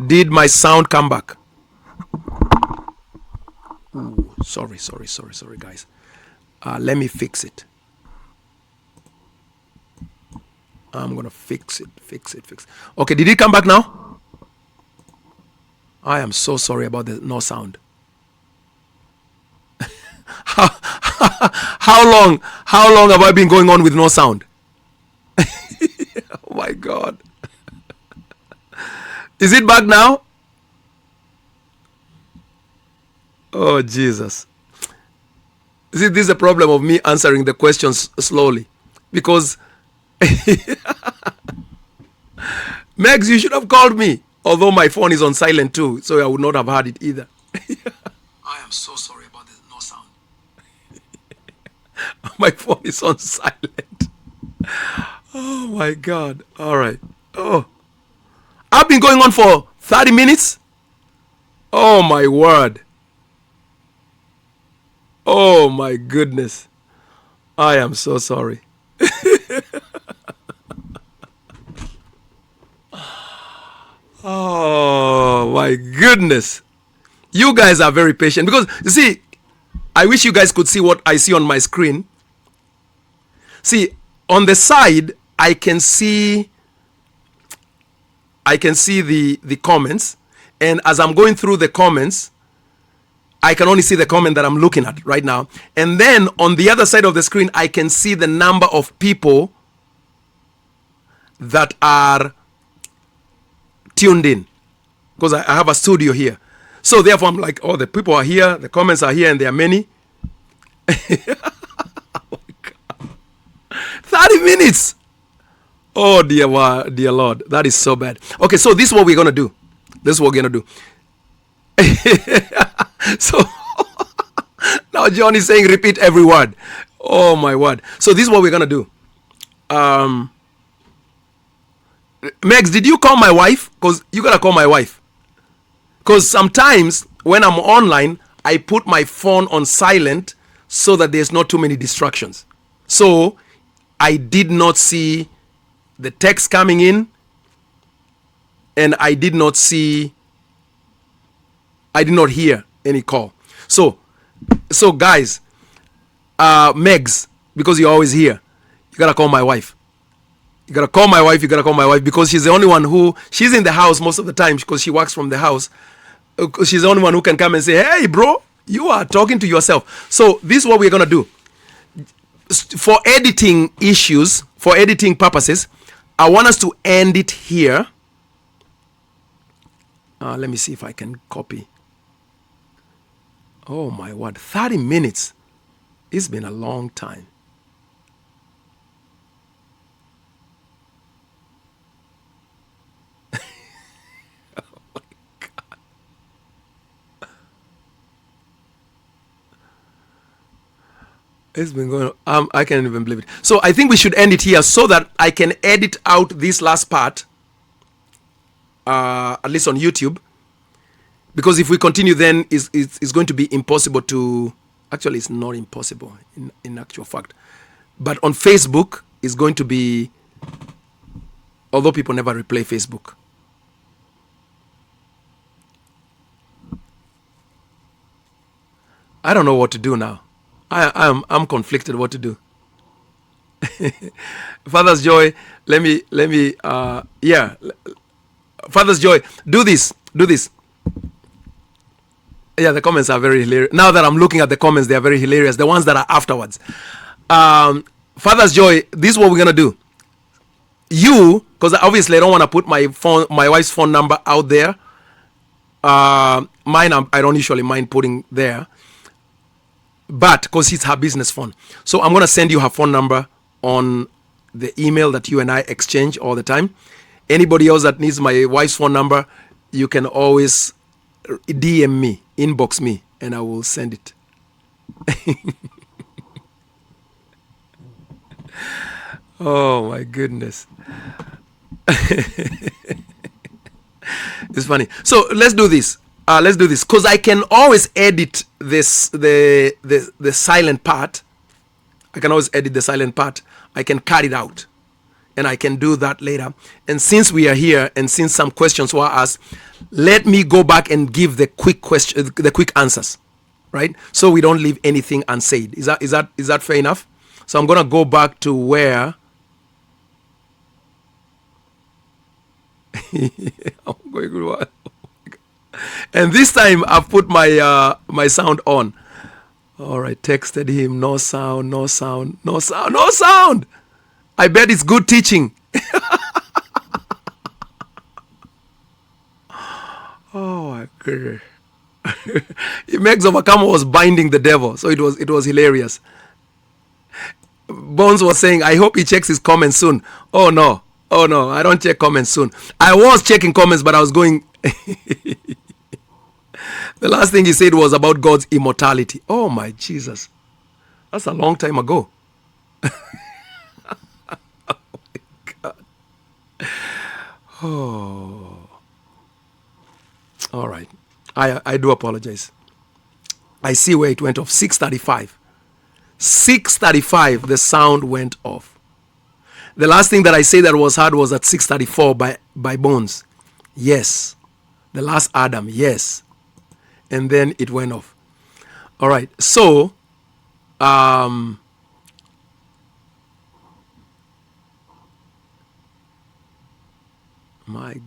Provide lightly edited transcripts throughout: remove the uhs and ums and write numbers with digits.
Did my sound come back? Ooh, sorry, guys. Let me fix it. I'm gonna fix it. Okay, did it come back now? I am so sorry about the no sound. How long have I been going on with no sound? Oh my God. Is it back now? Oh Jesus. See, this is a problem of me answering the questions slowly. Because Megs, you should have called me. Although my phone is on silent too, so I would not have heard it either. I am so sorry about the no sound. My phone is on silent. Oh my God. All right. Oh. I've been going on for 30 minutes. Oh my word. Oh my goodness. I am so sorry. Oh my goodness. You guys are very patient because you see, I wish you guys could see what I see on my screen. See, on the side, I can see the comments, and as I'm going through the comments, I can only see the comment that I'm looking at right now. And then on the other side of the screen, I can see the number of people that are tuned in, because I have a studio here. So therefore I'm like, oh, the people are here, the comments are here, and there are many. Oh my God. 30 minutes. Oh dear Lord, that is so bad. Okay, so this is what we're gonna do. So now John is saying repeat every word. Oh my word. So this is what we're gonna do. Megs, did you call my wife? Because you gotta call my wife. Because sometimes when I'm online, I put my phone on silent so that there's not too many distractions. So I did not see the text coming in, and I did not hear any call. So guys, Megs, because you're always here, you gotta call my wife. You gotta call my wife because she's the only one she's in the house most of the time because she works from the house. She's the only one who can come and say, hey bro, you are talking to yourself. So this is what we're gonna do. For editing purposes, I want us to end it here. Let me see if I can copy. Oh my word, 30 minutes. It's been a long time. Oh my God. It's been going on. I can't even believe it. So I think we should end it here so that I can edit out this last part, at least on YouTube. Because if we continue, then it's going to be impossible to... Actually, it's not impossible in actual fact. But on Facebook, it's going to be... Although people never replay Facebook. I don't know what to do now. I'm conflicted what to do. Father's Joy, let me Father's Joy, do this. Yeah, the comments are very hilarious. Now that I'm looking at the comments, they are very hilarious. The ones that are afterwards. Father's Joy, this is what we're gonna do. Because obviously I don't want to put my wife's phone number out there. Mine, I don't usually mind putting there. But because it's her business phone. So I'm going to send you her phone number on the email that you and I exchange all the time. Anybody else that needs my wife's phone number, you can always DM me, inbox me, and I will send it. Oh my goodness. It's funny. So let's do this. Because I can always edit the silent part. I can cut it out, and I can do that later. And since we are here, and since some questions were asked, let me go back and give the quick answers, right? So we don't leave anything unsaid. Is that fair enough? So I'm gonna go back to where I'm going to, and this time I've put my my sound on. All right, texted him, no sound, no sound, no sound, no sound. I bet it's good teaching. Oh my goodness. Meg's overcomer was binding the devil, so it was hilarious. Bones was saying, I hope he checks his comments soon. Oh no, I don't check comments soon. I was checking comments, but I was going. The last thing he said was about God's immortality. Oh my Jesus. That's a long time ago. Oh my God. Oh. All right. I do apologize. I see where it went off. 6:35. 6:35, the sound went off. The last thing that I say that was heard was at 6:34 by Bones. Yes. The last Adam. Yes. And then it went off. All right. So, my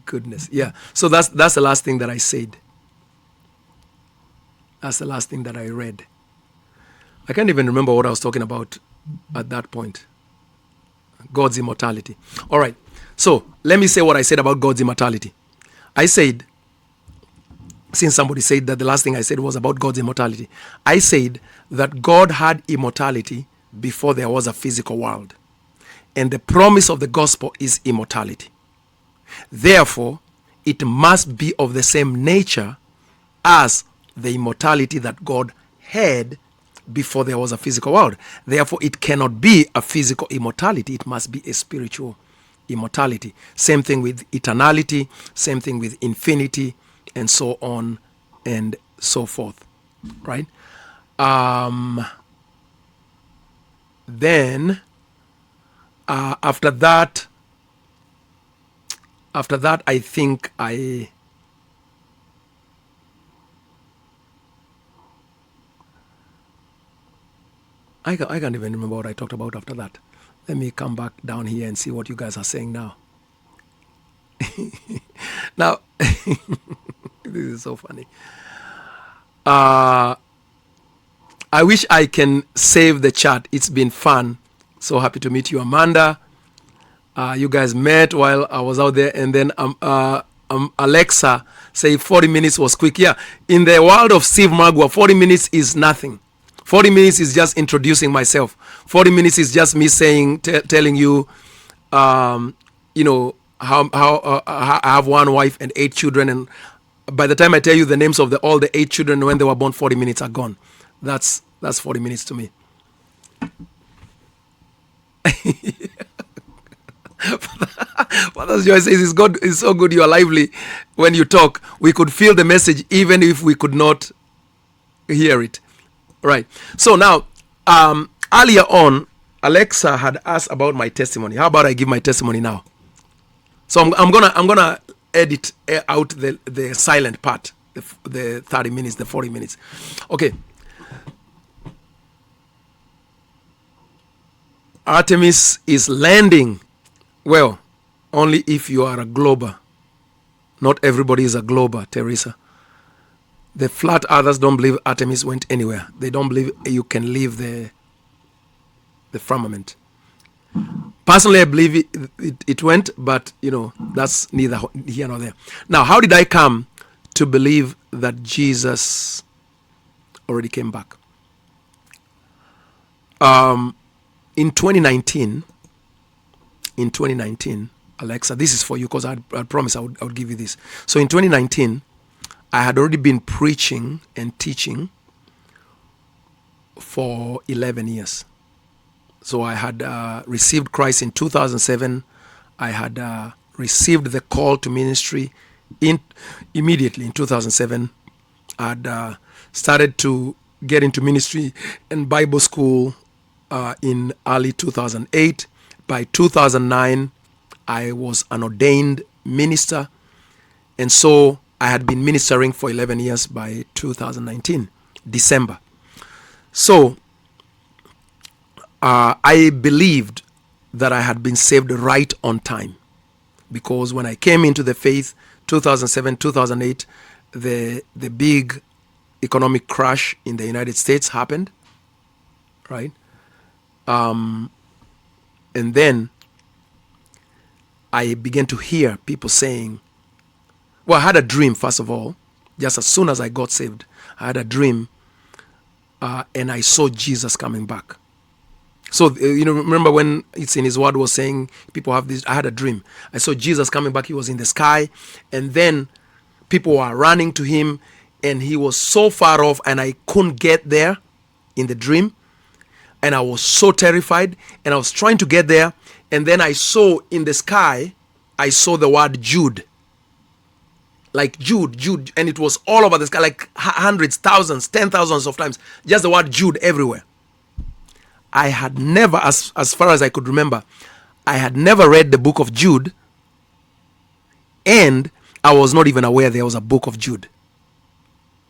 goodness. Yeah. So that's the last thing that I said. That's the last thing that I read. I can't even remember what I was talking about at that point. God's immortality. All right. So let me say what I said about God's immortality. I said, since somebody said that the last thing I said was about God's immortality, I said that God had immortality before there was a physical world. And the promise of the gospel is immortality. Therefore, it must be of the same nature as the immortality that God had before there was a physical world. Therefore, it cannot be a physical immortality. It must be a spiritual immortality. Same thing with eternality, same thing with infinity, and so on and so forth, right? Then after that, I think I can't even remember what I talked about after that. Let me come back down here and see what you guys are saying now. Now, this is so funny. I wish I can save the chat. It's been fun. So happy to meet you, Amanda. You guys met while I was out there, and then Alexa say 40 minutes was quick. Yeah, in the world of Steve Magua, 40 minutes is nothing. 40 minutes is just introducing myself. 40 minutes is just me saying, telling you, you know, how I have one wife and 8 children, and by the time I tell you the names of all the 8 children when they were born, 40 minutes are gone. That's 40 minutes to me. Father Joy says, it's so good you are lively when you talk. We could feel the message even if we could not hear it. Right. So now, earlier on, Alexa had asked about my testimony. How about I give my testimony now? So I'm gonna edit out the silent part, the 30 minutes, the 40 minutes. Okay. Artemis is landing. Well, only if you are a glober. Not everybody is a glober, Teresa. The flat earthers don't believe Artemis went anywhere. They don't believe you can leave the firmament. Personally, I believe it went, but you know, that's neither here nor there. Now, how did I come to believe that Jesus already came back? In 2019, Alexa, this is for you because I promised I would give you this. So in 2019, I had already been preaching and teaching for 11 years. So I had received Christ in 2007. I had received the call to ministry immediately in 2007. I had started to get into ministry and Bible school in early 2008. By 2009, I was an ordained minister, and so I had been ministering for 11 years by 2019, December. So I believed that I had been saved right on time, because when I came into the faith, 2007, 2008, the big economic crash in the United States happened, right? And then I began to hear people saying, well, I had a dream, first of all. Just as soon as I got saved, I had a dream, and I saw Jesus coming back. So, remember when it's in his word was saying, people have this, I had a dream. I saw Jesus coming back. He was in the sky, and then people were running to him, and he was so far off, and I couldn't get there in the dream. And I was so terrified, and I was trying to get there. And then I saw in the sky, I saw the word Jude. Like Jude, and it was all over the sky, like hundreds, thousands, 10,000s of times. Just the word Jude everywhere. I had never, as far as I could remember, I had never read the book of Jude, and I was not even aware there was a book of Jude.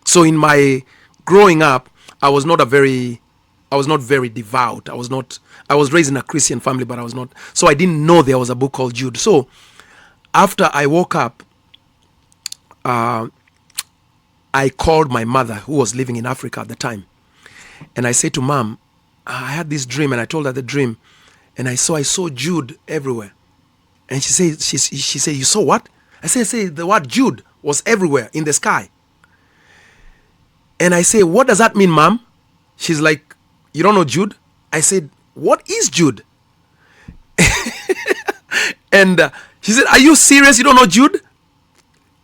So in my growing up, I was not very devout. I was raised in a Christian family, but I was not. So I didn't know there was a book called Jude. So after I woke up, I called my mother, who was living in Africa at the time, and I said to Mom, I had this dream, and I told her the dream, and I saw Jude everywhere. And she said, you saw what? I said the word Jude was everywhere in the sky. And I say, what does that mean, Mom? She's like, you don't know Jude? I said, what is Jude? And she said, are you serious? You don't know Jude?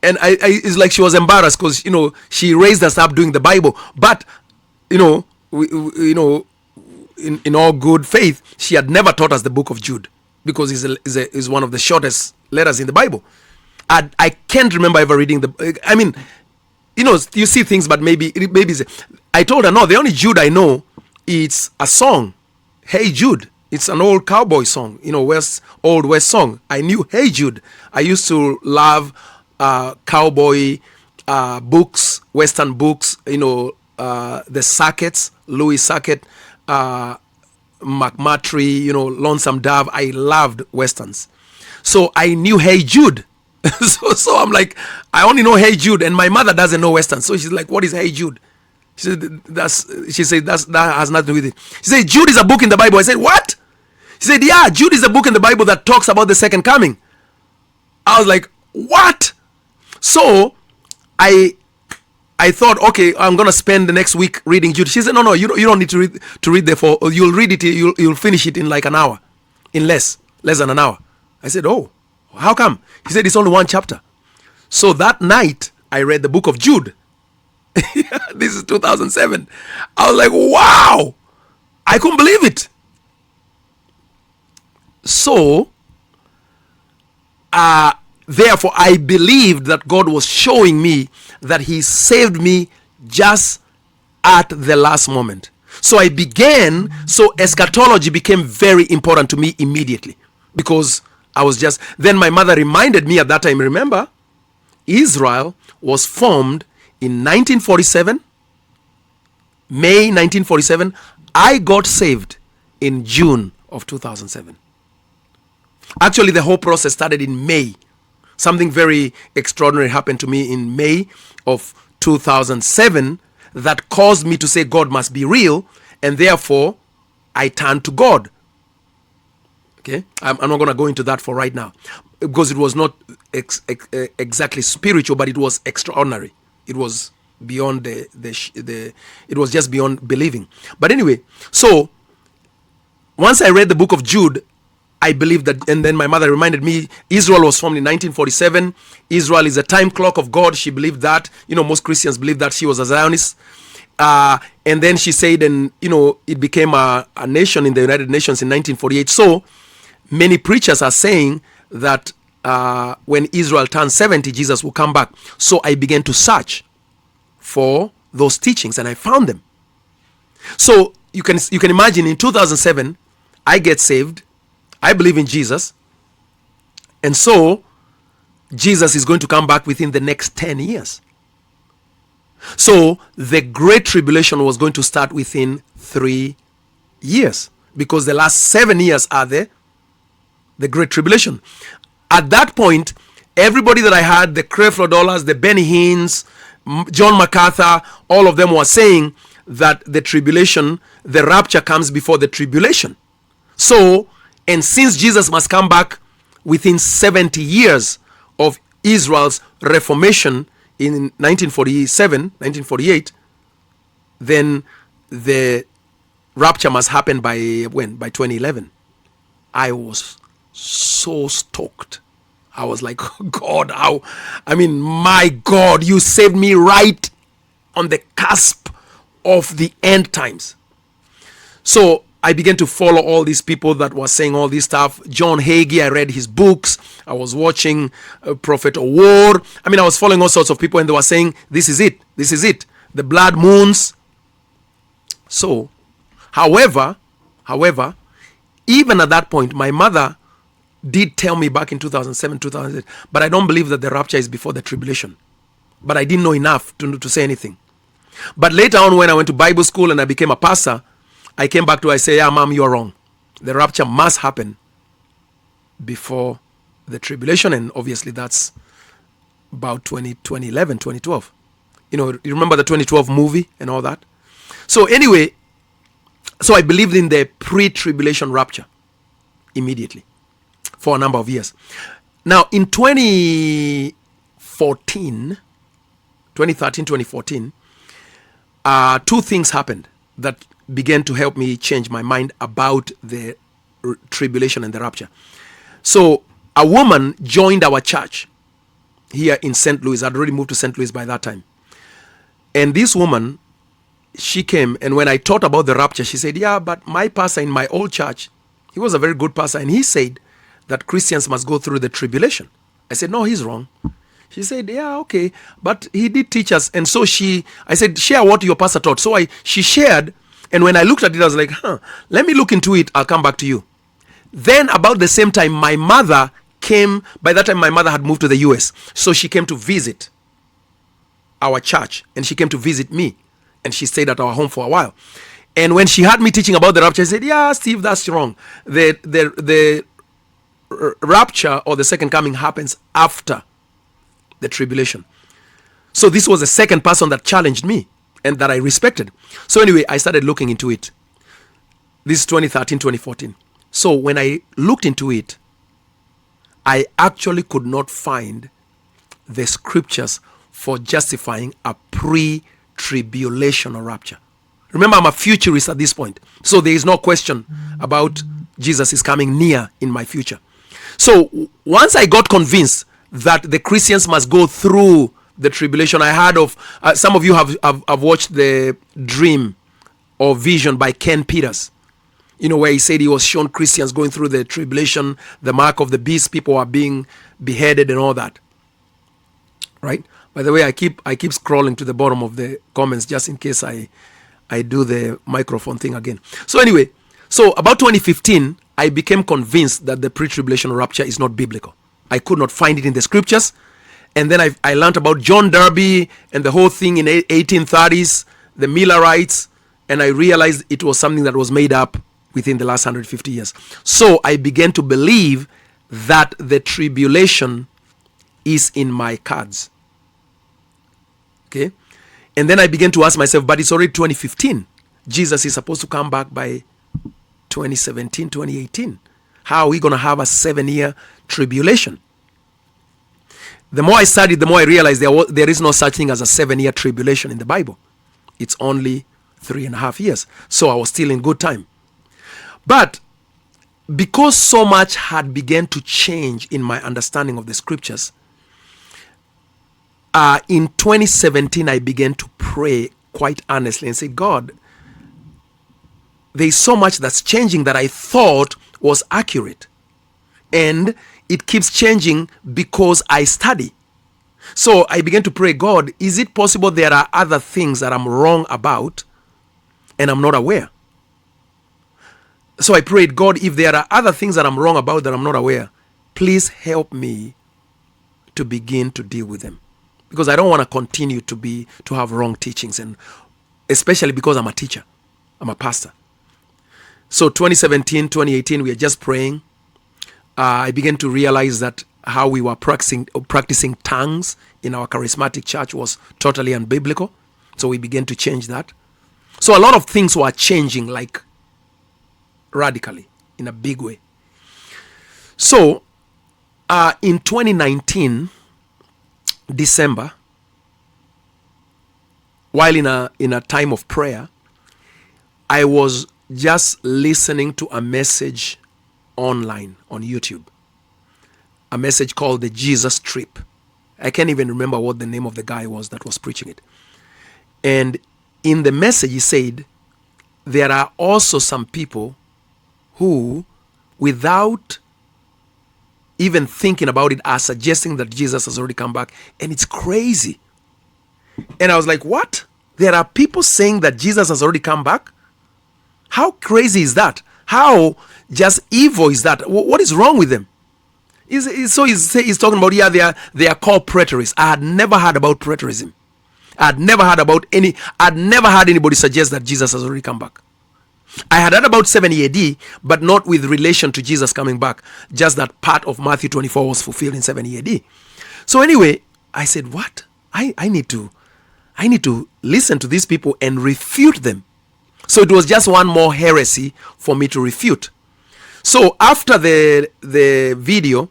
And it's like she was embarrassed because, she raised us up doing the Bible. But, in all good faith, she had never taught us the book of Jude, because it's one of the shortest letters in the Bible. I can't remember ever reading you see things, but maybe I told her, no, the only Jude I know, it's a song, Hey Jude. It's an old cowboy song, old West song. I knew Hey Jude. I used to love cowboy books, Western books, the Sacketts, Louis Sackett, McMurtry, Lonesome Dove. I loved Westerns. So I knew Hey Jude. so I'm like, I only know Hey Jude, and my mother doesn't know Westerns. So she's like, what is Hey Jude? She said, that has nothing to do with it. She said, Jude is a book in the Bible. I said, what? She said, yeah, Jude is a book in the Bible that talks about the second coming. I was like, what? So I thought, okay, I'm gonna spend the next week reading Jude. She said, no, you don't need to read there you'll read it. You'll finish it in like an hour, in less than an hour. I said, oh, how come? He said, it's only one chapter. So that night I read the book of Jude. This is 2007. I was like, wow, I couldn't believe it. So therefore, I believed that God was showing me that he saved me just at the last moment. So eschatology became very important to me immediately, because then my mother reminded me at that time, remember, Israel was formed in 1947, May 1947. I got saved in June of 2007. Actually, the whole process started in May. Something very extraordinary happened to me in May of 2007 that caused me to say God must be real, and therefore I turned to God. Okay, I'm not going to go into that for right now, because it was not exactly spiritual, but it was extraordinary. It was beyond it was just beyond believing. But anyway, so once I read the book of Jude, I believed that, and then my mother reminded me, Israel was formed in 1947. Israel is a time clock of God. She believed that. Most Christians believe that she was a Zionist. And then she said, and it became a nation in the United Nations in 1948. So many preachers are saying that when Israel turns 70, Jesus will come back. So I began to search for those teachings, and I found them. So you can imagine, in 2007, I get saved. I believe in Jesus. And so, Jesus is going to come back within the next 10 years. So, the Great Tribulation was going to start within 3 years, because the last 7 years are the Great Tribulation. At that point, everybody that I had, the Creflo Dollars, the Benny Hinn's, John MacArthur, all of them were saying that the tribulation, the rapture comes before the tribulation. So, and since Jesus must come back within 70 years of Israel's reformation in 1948, then the rapture must happen by when? By 2011. I was so stoked. I was like, God, how? I mean, my God, you saved me right on the cusp of the end times. So I began to follow all these people that were saying all this stuff. John Hagee, I read his books. I was watching Prophet Award. I mean, I was following all sorts of people, and they were saying, this is it. This is it. The blood moons. So, however, even at that point, my mother did tell me back in 2007, 2008, but I don't believe that the rapture is before the tribulation. But I didn't know enough to say anything. But later on, when I went to Bible school and I became a pastor, I came back to her, I say, yeah, Mom, you're wrong. The rapture must happen before the tribulation. And obviously that's about 2011, 2012. You know, you remember the 2012 movie and all that? So anyway, so I believed in the pre-tribulation rapture immediately for a number of years. Now, in 2013, 2014, two things happened that began to help me change my mind about the tribulation and the rapture. So, a woman joined our church here in St. Louis. I'd already moved to St. Louis by that time. And this woman, she came, and when I taught about the rapture, she said, yeah, but my pastor in my old church, he was a very good pastor, and he said that Christians must go through the tribulation. I said, no, he's wrong. She said, yeah, okay, but he did teach us. And so I said, share what your pastor taught. So she shared, and when I looked at it, I was like, let me look into it. I'll come back to you. Then about the same time, my mother came. By that time, my mother had moved to the US. So she came to visit our church, and she came to visit me, and she stayed at our home for a while. And when she heard me teaching about the rapture, she said, yeah, Steve, that's wrong. The rapture or the second coming happens after the tribulation. So this was the second person that challenged me and that I respected. So anyway, I started looking into it. This is 2013, 2014. So when I looked into it, I actually could not find the scriptures for justifying a pre-tribulation or rapture. Remember, I'm a futurist at this point. So there is no question about Jesus is coming near in my future. So once I got convinced that the Christians must go through the tribulation, I heard of, some of you have watched the Dream or Vision by Ken Peters. You know, where he said he was shown Christians going through the tribulation, the mark of the beast, people are being beheaded and all that. Right? By the way, I keep scrolling to the bottom of the comments just in case I do the microphone thing again. So anyway, so about 2015, I became convinced that the pre-tribulation rapture is not biblical. I could not find it in the scriptures. And then I learned about John Darby and the whole thing in 1830s, the Millerites, and I realized it was something that was made up within the last 150 years. So I began to believe that the tribulation is in my cards. Okay? And then I began to ask myself, but it's already 2015. Jesus is supposed to come back by 2017, 2018. How are we going to have a 7-year tribulation? The more I studied, the more I realized there is no such thing as a 7-year tribulation in the Bible. It's only 3.5 years. So I was still in good time. But because so much had begun to change in my understanding of the scriptures, in 2017, I began to pray quite honestly and say, God, there's so much that's changing that I thought was accurate. And it keeps changing because I study. So I began to pray, God, is it possible there are other things that I'm wrong about and I'm not aware? So I prayed, God, if there are other things that I'm wrong about that I'm not aware, please help me to begin to deal with them, because I don't want to continue to have wrong teachings, and especially because I'm a teacher, I'm a pastor. So 2017, 2018, we are just praying. I began to realize that how we were practicing tongues in our charismatic church was totally unbiblical. So we began to change that. So a lot of things were changing, like radically, in a big way. So in 2019, December, while in a time of prayer, I was just listening to a message online on YouTube, a message called the Jesus Trip. I can't even remember what the name of the guy was that was preaching it. And in the message, he said, there are also some people who, without even thinking about it, are suggesting that Jesus has already come back. And it's crazy. And I was like, what? There are people saying that Jesus has already come back? How crazy is that? How just evil is that? What is wrong with them? He's talking about, yeah, they are called preterists. I had never heard about preterism. I'd never heard anybody suggest that Jesus has already come back. I had heard about 70 AD, but not with relation to Jesus coming back. Just that part of Matthew 24 was fulfilled in 70 AD. So anyway, I said, what? I need to listen to these people and refute them. So it was just one more heresy for me to refute. So after the video,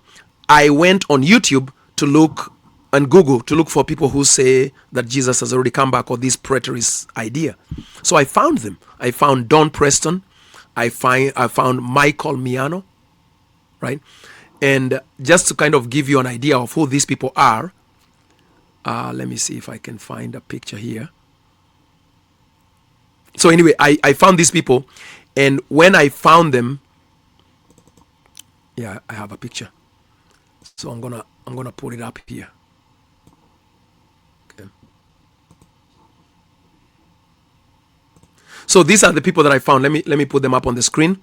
I went on YouTube to look and Google to look for people who say that Jesus has already come back, or this preterist idea. So I found them. I found Don Preston. I found Michael Miano, right? And just to kind of give you an idea of who these people are, let me see if I can find a picture here. So anyway, I found these people, and when I found them, yeah, I have a picture. So I'm gonna put it up here. Okay. So these are the people that I found. Let me put them up on the screen.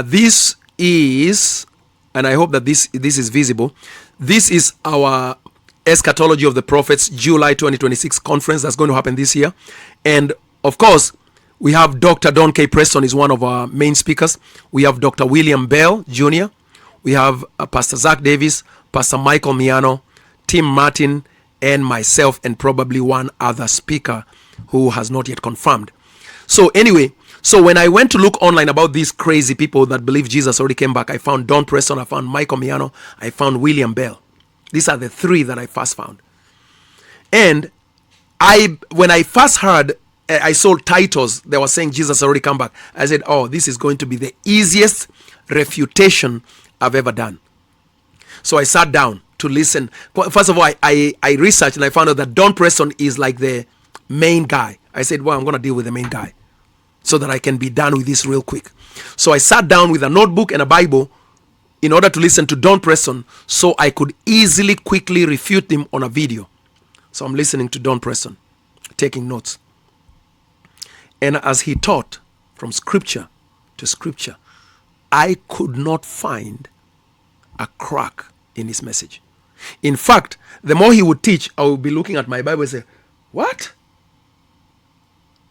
This is, and I hope that this is visible. This is our Eschatology of the Prophets July 2026 conference that's going to happen this year. And of course, we have Dr. Don K. Preston is one of our main speakers. We have Dr. William Bell Jr. We have Pastor Zach Davis, Pastor Michael Miano, Tim Martin, and myself, and probably one other speaker who has not yet confirmed. So anyway, so when I went to look online about these crazy people that believe Jesus already came back, I found Don Preston, I found Michael Miano, I found William Bell. These are the three that I first found. And when I first heard, I saw titles that were saying Jesus already come back, I said, oh, this is going to be the easiest refutation I've ever done. So I sat down to listen. First of all, I researched and I found out that Don Preston is like the main guy. I said, well, I'm going to deal with the main guy so that I can be done with this real quick. So I sat down with a notebook and a Bible in order to listen to Don Preston so I could easily, quickly refute him on a video. So I'm listening to Don Preston, taking notes. And as he taught from scripture to scripture, I could not find a crack in his message. In fact, the more he would teach, I would be looking at my Bible and say, what?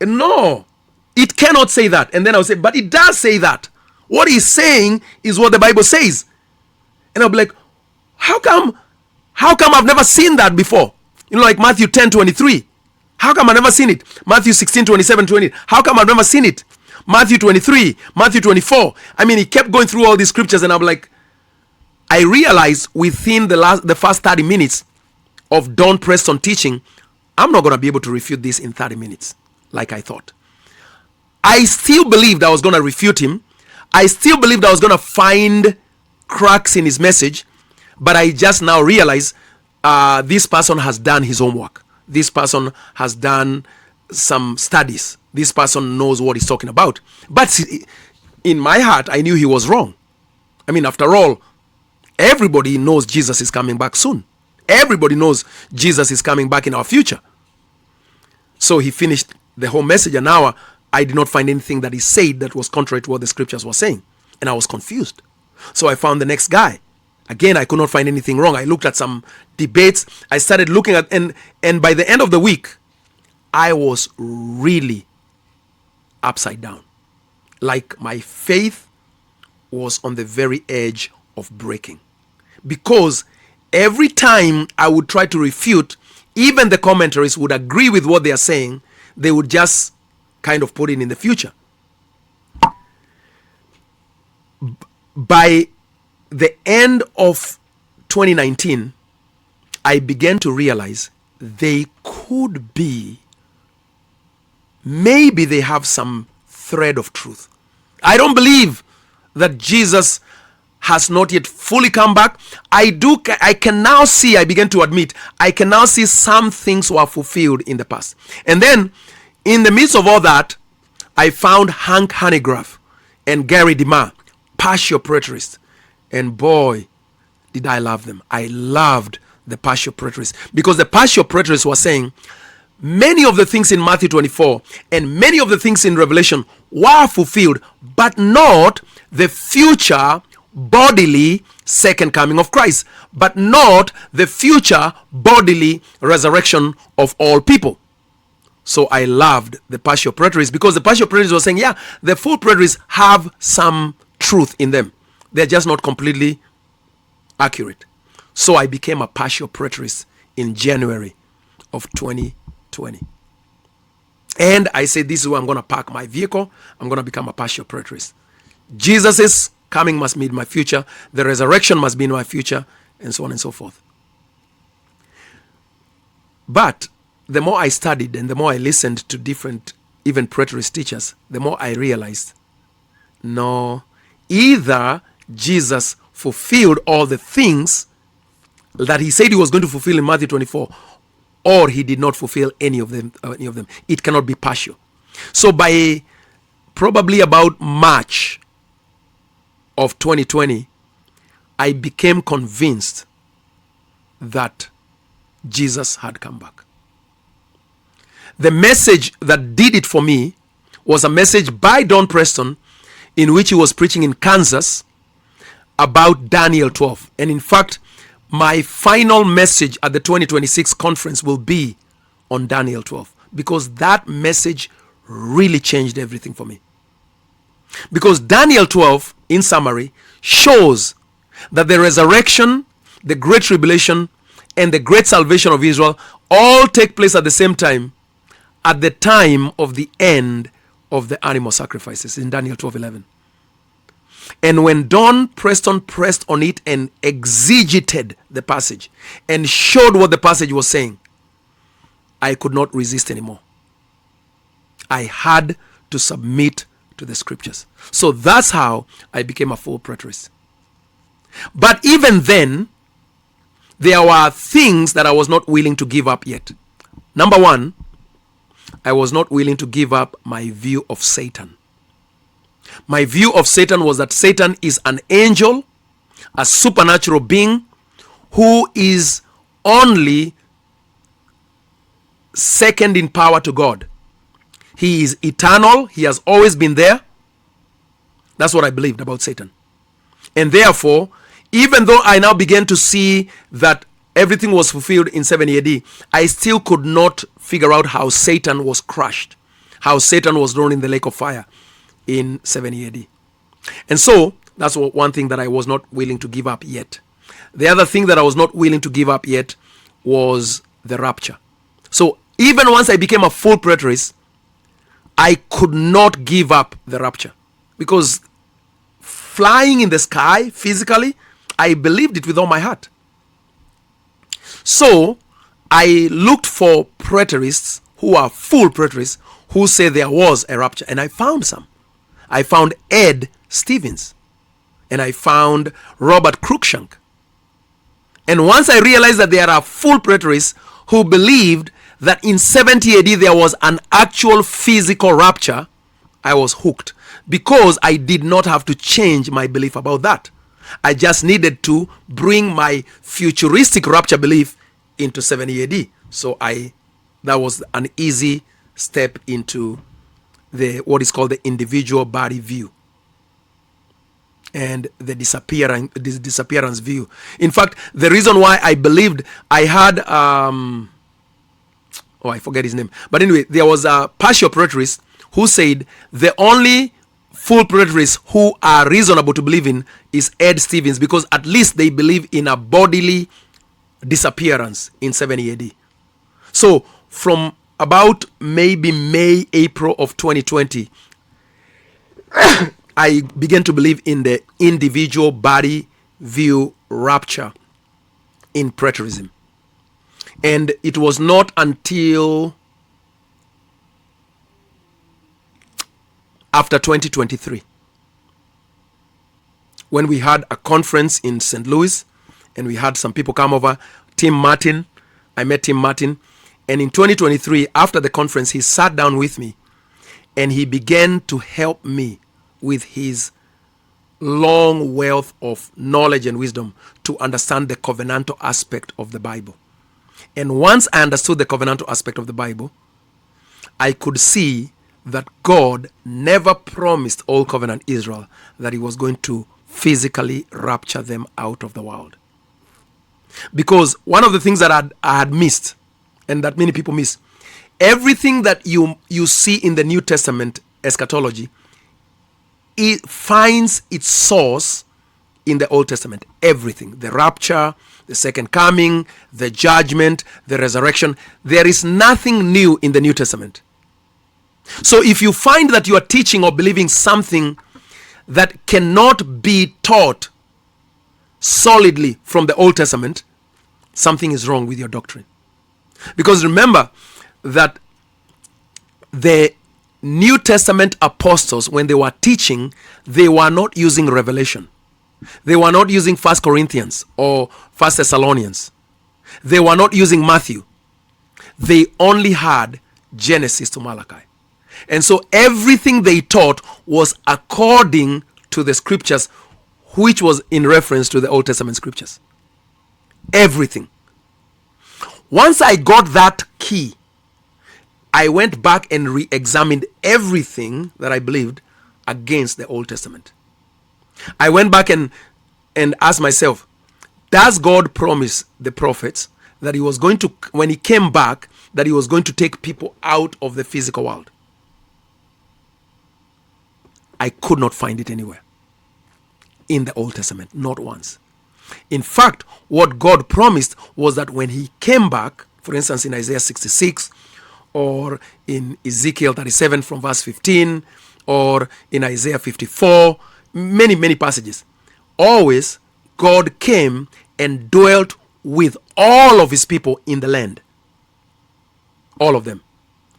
No, it cannot say that. And then I would say, but it does say that. What he's saying is what the Bible says. And I'll be like, how come I've never seen that before? You know, like Matthew 10:23. How come I've never seen it? Matthew 16:27-28. How come I've never seen it? Matthew 23, Matthew 24. I mean, he kept going through all these scriptures, and I'm like, I realized within the first 30 minutes of Don Preston teaching, I'm not going to be able to refute this in 30 minutes like I thought. I still believed I was going to refute him. I still believed I was going to find cracks in his message, but I just now realize this person has done his homework. This person has done some studies. This person knows what he's talking about. But in my heart, I knew he was wrong. I mean, after all, everybody knows Jesus is coming back soon. Everybody knows Jesus is coming back in our future. So he finished the whole message, and now I did not find anything that he said that was contrary to what the scriptures were saying. And I was confused. So I found the next guy. Again, I could not find anything wrong. I looked at some debates. I started looking at, and by the end of the week, I was really upside down. Like my faith was on the very edge of breaking. Because every time I would try to refute, even the commentaries would agree with what they are saying. They would just kind of put it in the future. By the end of 2019, I began to realize they could be, maybe they have some thread of truth. I don't believe that Jesus has not yet fully come back. I can now see, I begin to admit, I can now see some things were fulfilled in the past. And then, in the midst of all that, I found Hank Hanegraaff and Gary DeMar, partial preterists. And boy, did I love them. I loved the partial preterists, because the partial preterists were saying many of the things in Matthew 24 and many of the things in Revelation were fulfilled, but not the future bodily second coming of Christ, but not the future bodily resurrection of all people. So I loved the partial preterists, because the partial preterists were saying, yeah, the full preterists have some truth in them. They're just not completely accurate. So I became a partial preterist in January of 2020. And I said, this is where I'm going to park my vehicle. I'm going to become a partial preterist. Jesus' coming must be in my future. The resurrection must be in my future, and so on and so forth. But the more I studied and the more I listened to different, even preterist teachers, the more I realized, no, either Jesus fulfilled all the things that he said he was going to fulfill in Matthew 24, or he did not fulfill any of them. It cannot be partial. So by probably about March of 2020, I became convinced that Jesus had come back. The message that did it for me was a message by Don Preston, in which he was preaching in Kansas about Daniel 12. And in fact, my final message at the 2026 conference will be on Daniel 12, because that message really changed everything for me. Because Daniel 12, in summary, shows that the resurrection, the great tribulation, and the great salvation of Israel all take place at the same time, at the time of the end of the animal sacrifices in Daniel 12:11. And when Don Preston pressed on it and exegeted the passage and showed what the passage was saying, I could not resist anymore. I had to submit to the scriptures. So that's how I became a full preterist. But even then, there were things that I was not willing to give up yet. Number one, I was not willing to give up my view of Satan. My view of Satan was that Satan is an angel, a supernatural being who is only second in power to God. He is eternal. He has always been there. That's what I believed about Satan. And therefore, even though I now began to see that everything was fulfilled in 70 AD, I still could not figure out how Satan was crushed, how Satan was thrown in the lake of fire in 70 AD. And so, that's one thing that I was not willing to give up yet. The other thing that I was not willing to give up yet was the rapture. So, even once I became a full preterist, I could not give up the rapture. Because flying in the sky, physically, I believed it with all my heart. So, I looked for preterists who are full preterists who say there was a rapture. And I found some. I found Ed Stevens. And I found Robert Cruikshank. And once I realized that there are full preterists who believed that in 70 AD there was an actual physical rapture, I was hooked. Because I did not have to change my belief about that. I just needed to bring my futuristic rapture belief into 70 AD. So that was an easy step into what is called the individual body view. and the disappearance view. In fact, the reason why I believed, I had I forget his name, but anyway, there was a partial preterist who said the only full preterists who are reasonable to believe in is Ed Stevens, because at least they believe in a bodily disappearance in 70 AD. So from about maybe May, April of 2020, I began to believe in the individual body view rapture in preterism. And it was not until after 2023 when we had a conference in St. Louis and we had some people come over. Tim Martin, I met Tim Martin, and in 2023 after the conference he sat down with me and he began to help me with his long wealth of knowledge and wisdom to understand the covenantal aspect of the Bible. And once I understood the covenantal aspect of the Bible, I could see that God never promised Old Covenant Israel that he was going to physically rapture them out of the world. Because one of the things that I had missed, and that many people miss, everything that you see in the New Testament eschatology, it finds its source in the Old Testament. Everything, the rapture, the second coming, the judgment, the resurrection, there is nothing new in the New Testament. So if you find that you are teaching or believing something that cannot be taught solidly from the Old Testament, something is wrong with your doctrine. Because remember that the New Testament apostles, when they were teaching, they were not using Revelation. They were not using 1 Corinthians or 1 Thessalonians. They were not using Matthew. They only had Genesis to Malachi. And so everything they taught was according to the scriptures, which was in reference to the Old Testament scriptures. Everything. Once I got that key, I went back and re-examined everything that I believed against the Old Testament. I went back and asked myself, does God promise the prophets that he was going to, when he came back, that he was going to take people out of the physical world? I could not find it anywhere in the Old Testament, not once. In fact, what God promised was that when he came back, for instance, in Isaiah 66, or in Ezekiel 37 from verse 15, or in Isaiah 54, many passages, always God came and dwelt with all of his people in the land. All of them.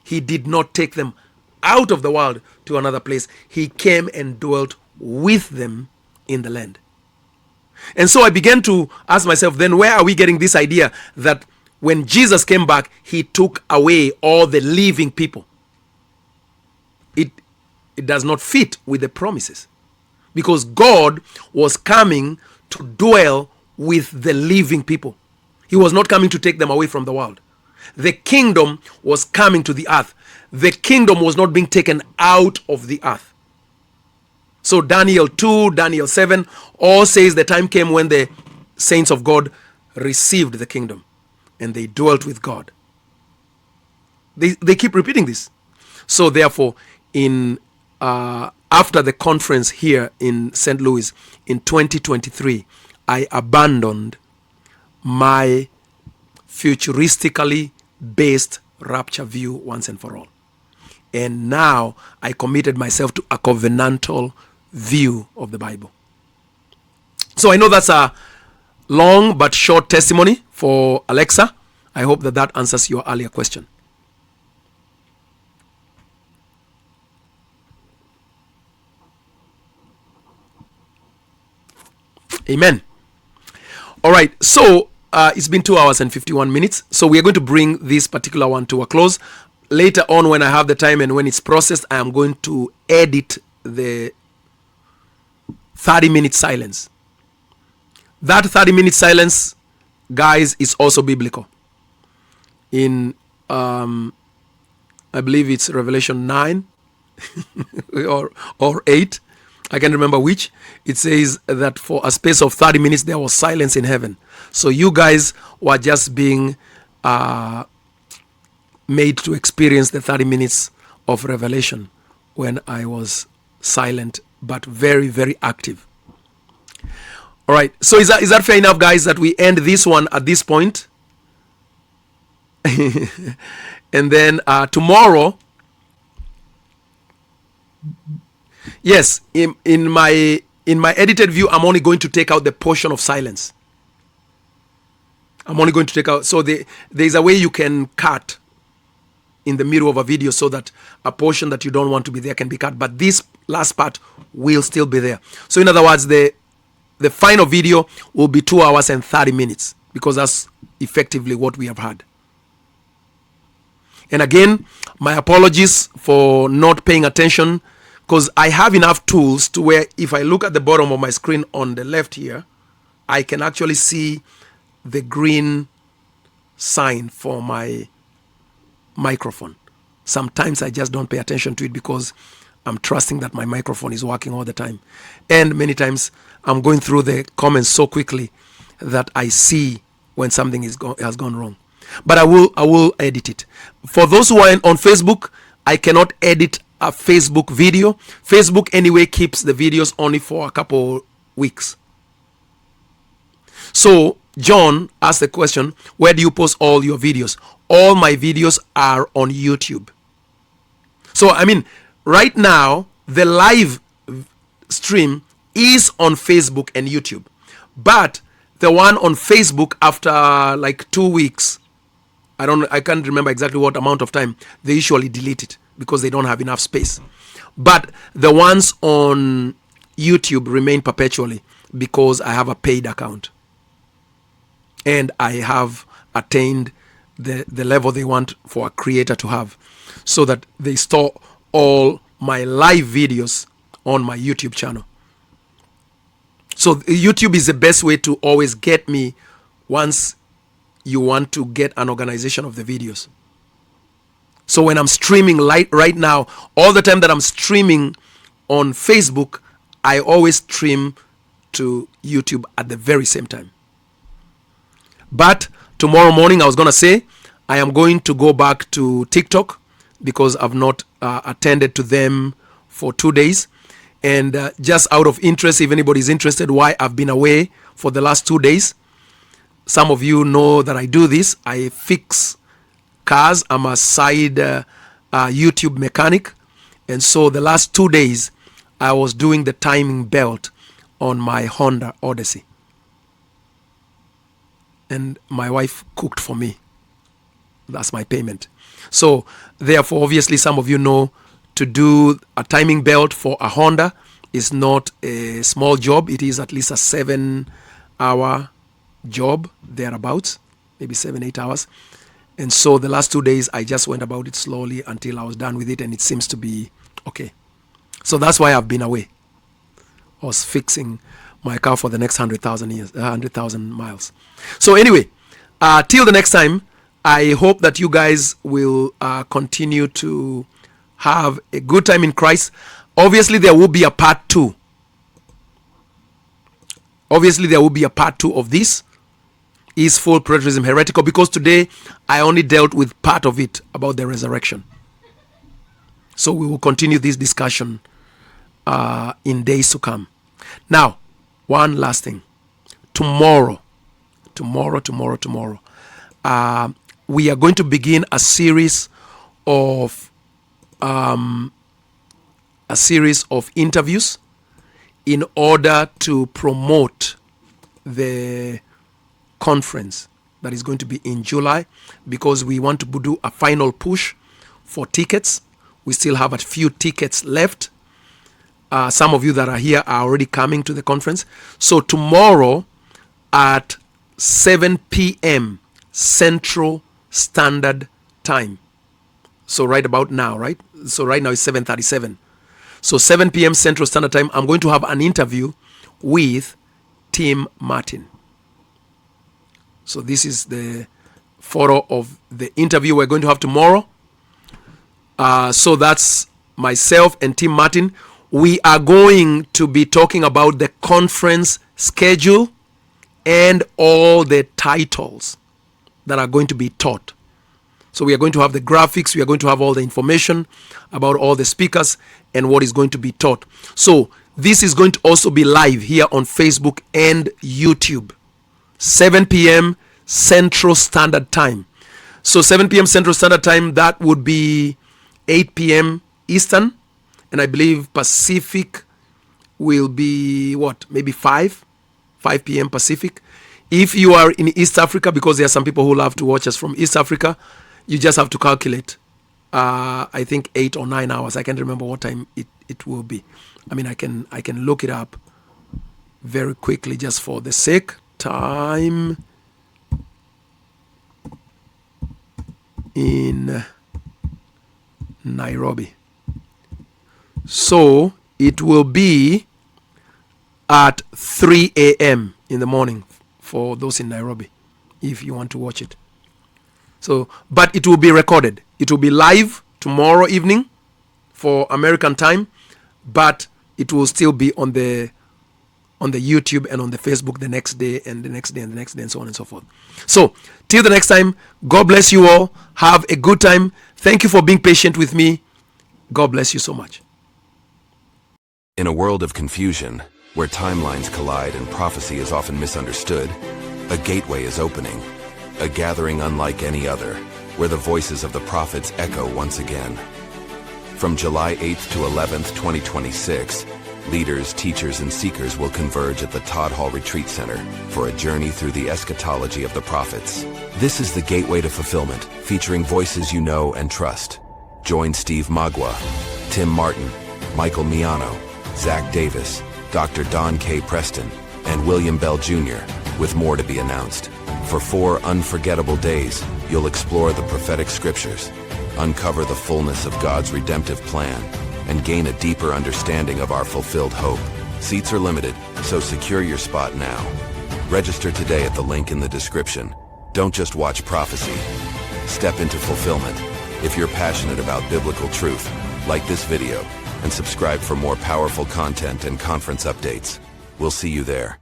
He did not take them out of the world to another place. He came and dwelt with them in the land. And so I began to ask myself, then where are we getting this idea that when Jesus came back, he took away all the living people? It does not fit with the promises, because God was coming to dwell with the living people. He was not coming to take them away from the world. The kingdom was coming to the earth. The kingdom was not being taken out of the earth. So Daniel 2, Daniel 7 all says the time came when the saints of God received the kingdom and they dwelt with God. They keep repeating this. So therefore, in after the conference here in St. Louis in 2023, I abandoned my futuristically based rapture view once and for all. And now I committed myself to a covenantal view of the Bible. So I know that's a long but short testimony for Alexa. I hope that answers your earlier question. Amen. All right, so it's been 2 hours and 51 minutes. So we are going to bring this particular one to a close. Later on, when I have the time and when it's processed, I am going to edit the 30-minute silence. That 30-minute silence, guys, is also biblical. In, I believe it's Revelation 9 or 8. I can't remember which. It says that for a space of 30 minutes there was silence in heaven. So you guys were just being made to experience the 30 minutes of revelation when I was silent but very, very active. All right. So is that fair enough, guys, that we end this one at this point? And then tomorrow, yes, in my edited view, I'm only going to take out the portion of silence. I'm only going to take out, so there's a way you can cut in the middle of a video so that a portion that you don't want to be there can be cut, but this last part will still be there. So in other words, the final video will be 2 hours and 30 minutes because that's effectively what we have had. And again, my apologies for not paying attention, because I have enough tools to where if I look at the bottom of my screen on the left here, I can actually see the green sign for my microphone. Sometimes I just don't pay attention to it because I'm trusting that my microphone is working all the time. And many times I'm going through the comments so quickly that I see when something has gone wrong. But I will edit it. For those who are on Facebook, I cannot edit a Facebook video. Facebook anyway keeps the videos only for a couple weeks. So John asked the question, where do you post all your videos? All my videos are on YouTube. So I mean, right now the live stream is on Facebook and YouTube, but the one on Facebook, after like 2 weeks, I can't remember exactly what amount of time, they usually delete it because they don't have enough space. But the ones on YouTube remain perpetually because I have a paid account and I have attained the level they want for a creator to have, so that they store all my live videos on my YouTube channel. So YouTube is the best way to always get me once you want to get an organization of the videos. So when I'm streaming right now, all the time that I'm streaming on Facebook, I always stream to YouTube at the very same time. But tomorrow morning, I was going to say, I am going to go back to TikTok because I've not attended to them for 2 days. And just out of interest, if anybody's interested why I've been away for the last 2 days, some of you know that I do this. I fix cars. I'm a side YouTube mechanic. And so the last 2 days, I was doing the timing belt on my Honda Odyssey. And my wife cooked for me. That's my payment. So therefore, obviously, some of you know to do a timing belt for a Honda is not a small job. It is at least a 7-hour job, thereabouts, maybe 7-8 hours. And so the last 2 days, I just went about it slowly until I was done with it, and it seems to be okay. So that's why I've been away. I was fixing my car for the next 100,000 miles. So anyway, till the next time, I hope that you guys will continue to have a good time in Christ. Obviously, there will be a part 2. Obviously, there will be a part 2 of this. Is full preterism heretical? Because today I only dealt with part of it about the resurrection. So we will continue this discussion in days to come. Now, one last thing. Tomorrow, we are going to begin a series of interviews in order to promote the conference that is going to be in July, because we want to do a final push for tickets. We still have a few tickets left. Some of you that are here are already coming to the conference. So tomorrow at 7 p.m. Central Standard Time. So right about now, right? So right now it's 7:37. So 7 p.m. Central Standard Time, I'm going to have an interview with Tim Martin. So this is the photo of the interview we're going to have tomorrow. So that's myself and Tim Martin. we are going to be talking about the conference schedule and all the titles that are going to be taught. So we are going to have the graphics, we are going to have all the information about all the speakers and what is going to be taught. So this is going to also be live here on Facebook and YouTube, 7 p.m. Central Standard Time. So 7 p.m. Central Standard Time, that would be 8 p.m. Eastern, and I believe Pacific will be what, maybe 5 p.m. Pacific. If you are in East Africa, because there are some people who love to watch us from East Africa, you just have to calculate, I think 8 or 9 hours. I can't remember what time it will be. I mean, I can look it up very quickly just for the sake. Time in Nairobi. So it will be at 3 a.m. in the morning for those in Nairobi, if you want to watch it. So, but it will be recorded. It will be live tomorrow evening for American time, but it will still be on the YouTube and on the Facebook the next day and the next day and the next day and so on and so forth. So, till the next time, God bless you all. Have a good time. Thank you for being patient with me. God bless you so much. In a world of confusion, where timelines collide and prophecy is often misunderstood, a gateway is opening. A gathering unlike any other, where the voices of the prophets echo once again. From July 8th to 11th, 2026, leaders, teachers, and seekers will converge at the Todd Hall Retreat Center for a journey through the eschatology of the prophets. This is the Gateway to Fulfillment, featuring voices you know and trust. Join Steve Magua, Tim Martin, Michael Miano, Zach Davis, Dr. Don K. Preston, and William Bell Jr., with more to be announced. For 4 unforgettable days, you'll explore the prophetic scriptures, uncover the fullness of God's redemptive plan, and gain a deeper understanding of our fulfilled hope. Seats are limited, so secure your spot now. Register today at the link in the description. Don't just watch prophecy. Step into fulfillment. If you're passionate about biblical truth, like this video and subscribe for more powerful content and conference updates. We'll see you there.